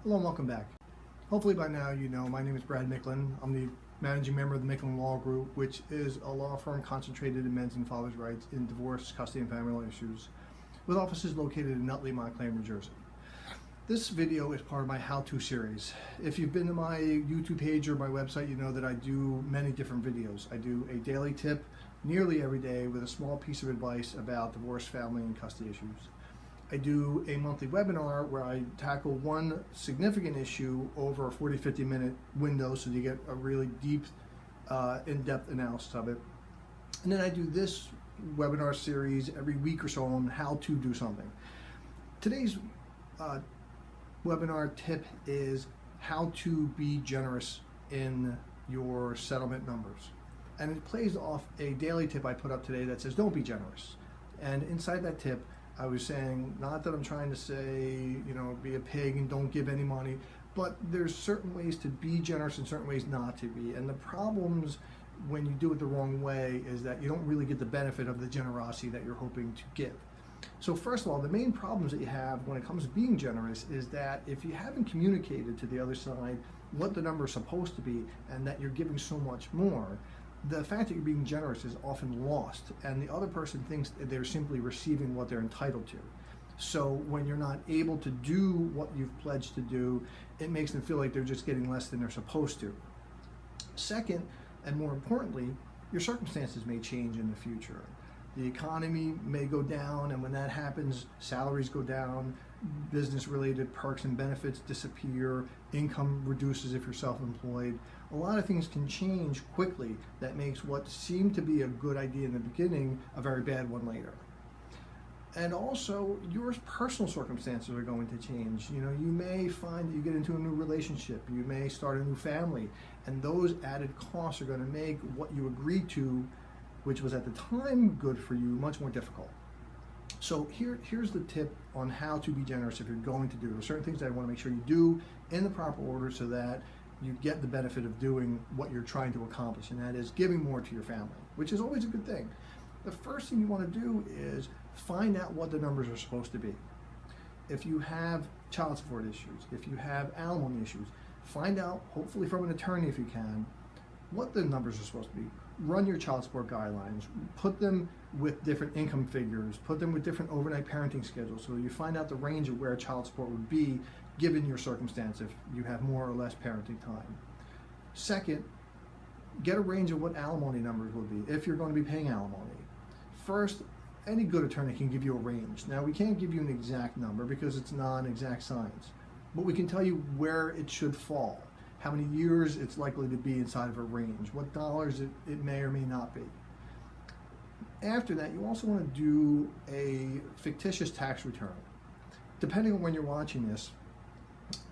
Hello and welcome back. Hopefully by now you know my name is Brad Micklin. I'm the managing member of the Micklin Law Group, which is a law firm concentrated in men's and fathers' rights in divorce, custody, and family law issues, with offices located in Nutley, Montclair, New Jersey. This video is part of my how-to series. If you've been to my YouTube page or my website, you know that I do many different videos. I do a daily tip nearly every day with a small piece of advice about divorce, family, and custody issues. I do a monthly webinar where I tackle one significant issue over a 40-50 minute window so you get a really deep, in-depth analysis of it. And then I do this webinar series every week or so on how to do something. Today's webinar tip is how to be generous in your settlement numbers. And it plays off a daily tip I put up today that says don't be generous. And inside that tip, I was saying, not that I'm trying to say, be a pig and don't give any money, but there's certain ways to be generous and certain ways not to be. And the problems when you do it the wrong way is that you don't really get the benefit of the generosity that you're hoping to give. So first of all, the main problems that you have when it comes to being generous is that if you haven't communicated to the other side what the number is supposed to be and that you're giving so much more, the fact that you're being generous is often lost, and the other person thinks that they're simply receiving what they're entitled to. So when you're not able to do what you've pledged to do, it makes them feel like they're just getting less than they're supposed to. Second, and more importantly, your circumstances may change in the future. The economy may go down, and when that happens, salaries go down, business-related perks and benefits disappear, income reduces if you're self-employed. A lot of things can change quickly that makes what seemed to be a good idea in the beginning a very bad one later. And also, your personal circumstances are going to change. You may find that you get into a new relationship, you may start a new family, and those added costs are going to make what you agreed to, which was at the time good for you, much more difficult. So here's the tip on how to be generous if you're going to do it. There are certain things that I want to make sure you do in the proper order so that you get the benefit of doing what you're trying to accomplish, and that is giving more to your family, which is always a good thing. The first thing you want to do is find out what the numbers are supposed to be. If you have child support issues, if you have alimony issues, find out, hopefully from an attorney if you can, what the numbers are supposed to be. Run your child support guidelines, put them with different income figures, put them with different overnight parenting schedules so you find out the range of where child support would be given your circumstance if you have more or less parenting time. Second, get a range of what alimony numbers will be if you're going to be paying alimony. First, any good attorney can give you a range. Now, we can't give you an exact number because it's non-exact science, but we can tell you where it should fall, how many years it's likely to be inside of a range, what dollars it may or may not be. After that, you also want to do a fictitious tax return. Depending on when you're watching this,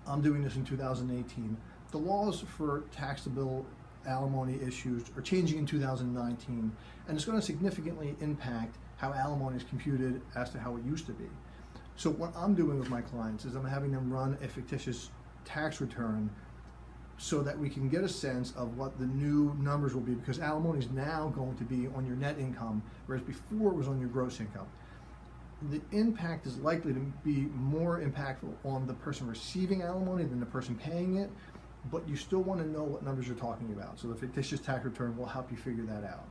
I'm doing this in 2018. The laws for taxable alimony issues are changing in 2019, and it's going to significantly impact how alimony is computed as to how it used to be. So what I'm doing with my clients is I'm having them run a fictitious tax return so that we can get a sense of what the new numbers will be, because alimony is now going to be on your net income, whereas before it was on your gross income. The impact is likely to be more impactful on the person receiving alimony than the person paying it, but you still want to know what numbers you're talking about. So the fictitious tax return will help you figure that out.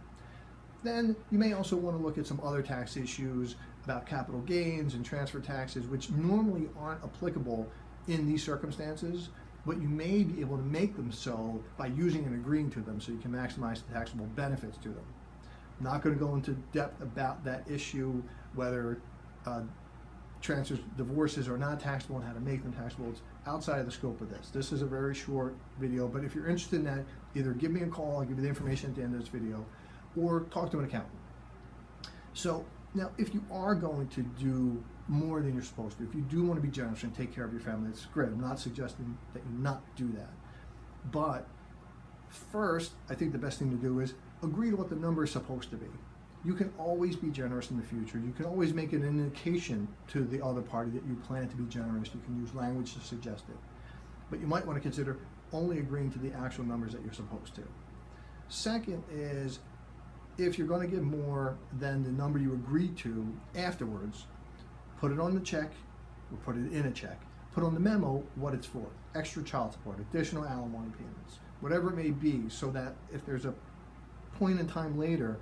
Then you may also want to look at some other tax issues about capital gains and transfer taxes, which normally aren't applicable in these circumstances, but you may be able to make them so by using and agreeing to them so you can maximize the taxable benefits to them. I'm not going to go into depth about that issue, whether transfers, divorces are not taxable and how to make them taxable. It's outside of the scope of this. This is a very short video, but if you're interested in that, either give me a call, I'll give you the information at the end of this video, or talk to an accountant. So now, if you are going to do more than you're supposed to, if you do want to be generous and take care of your family, it's great. I'm not suggesting that you not do that. But first, I think the best thing to do is agree to what the number is supposed to be. You can always be generous in the future. You can always make an indication to the other party that you plan to be generous. You can use language to suggest it. But you might want to consider only agreeing to the actual numbers that you're supposed to. Second is, if you're going to give more than the number you agreed to afterwards, put it on the check or put it in a check. put on the memo what it's for: extra child support, additional alimony payments, whatever it may be, so that if there's a point in time later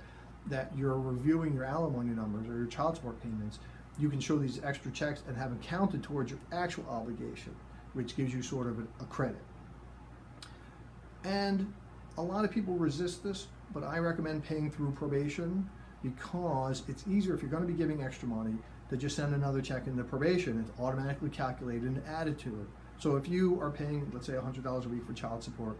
that you're reviewing your alimony numbers or your child support payments, you can show these extra checks and have them counted towards your actual obligation, which gives you sort of a credit. And a lot of people resist this, but I recommend paying through probation, because it's easier if you're going to be giving extra money to just send another check into probation. It's automatically calculated and added to it. So if you are paying, let's say, $100 a week for child support,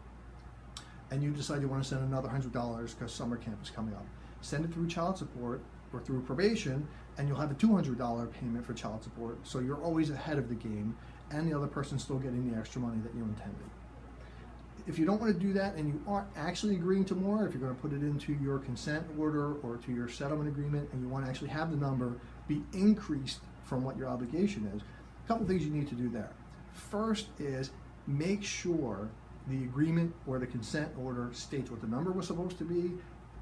and you decide you want to send another $100 because summer camp is coming up, send it through child support or through probation, and you'll have a $200 payment for child support. So you're always ahead of the game, and the other person's still getting the extra money that you intended. If you don't want to do that and you aren't actually agreeing to more, if you're going to put it into your consent order or to your settlement agreement, and you want to actually have the number be increased from what your obligation is, a couple things you need to do there. First is make sure the agreement or the consent order states what the number was supposed to be,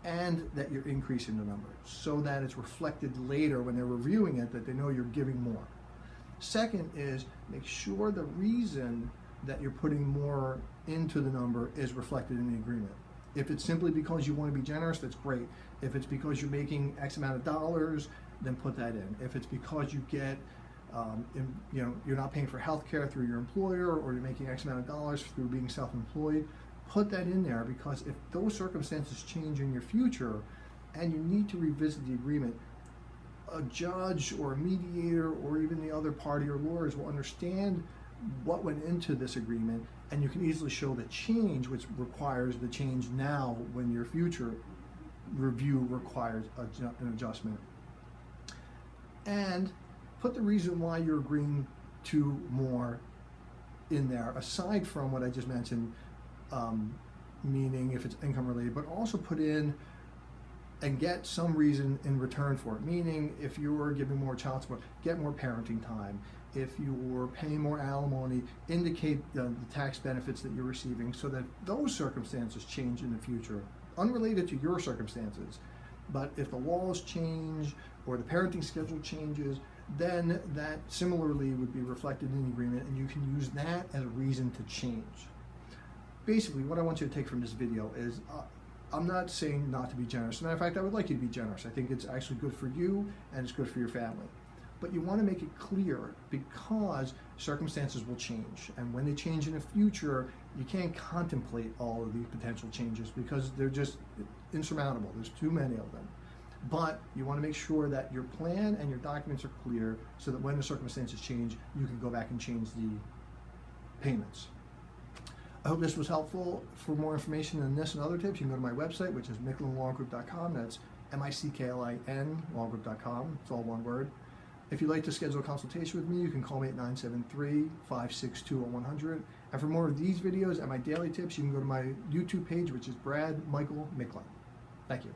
and that you're increasing the number, so that it's reflected later when they're reviewing it, that they know you're giving more. Second is make sure the reason that you're putting more into the number is reflected in the agreement. If it's simply because you want to be generous, that's great. If it's because you're making X amount of dollars, then put that in. If it's because you get, you're not paying for health care through your employer, or you're making X amount of dollars through being self-employed, put that in there, because if those circumstances change in your future and you need to revisit the agreement, a judge or a mediator or even the other party or lawyers will understand what went into this agreement, and you can easily show the change, which requires the change now when your future review requires an adjustment. And put the reason why you're agreeing to more in there, aside from what I just mentioned, meaning if it's income related, but also put in and get some reason in return for it. Meaning, if you're giving more child support, get more parenting time. If you're paying more alimony, indicate the tax benefits that you're receiving, so that those circumstances change in the future, unrelated to your circumstances. But if the laws change or the parenting schedule changes, then that similarly would be reflected in the agreement, and you can use that as a reason to change. Basically, what I want you to take from this video is, I'm not saying not to be generous. As a matter of fact, I would like you to be generous. I think it's actually good for you and it's good for your family. But you want to make it clear, because circumstances will change. And when they change in the future, you can't contemplate all of these potential changes, because they're just insurmountable. There's too many of them. But you want to make sure that your plan and your documents are clear, so that when the circumstances change, you can go back and change the payments. I hope this was helpful. For more information on this and other tips, you can go to my website, which is micklinlawgroup.com. That's MICKLIN, lawgroup.com. It's all one word. If you'd like to schedule a consultation with me, you can call me at 973-562-0100. And for more of these videos and my daily tips, you can go to my YouTube page, which is Brad Michael Micklin. Thank you.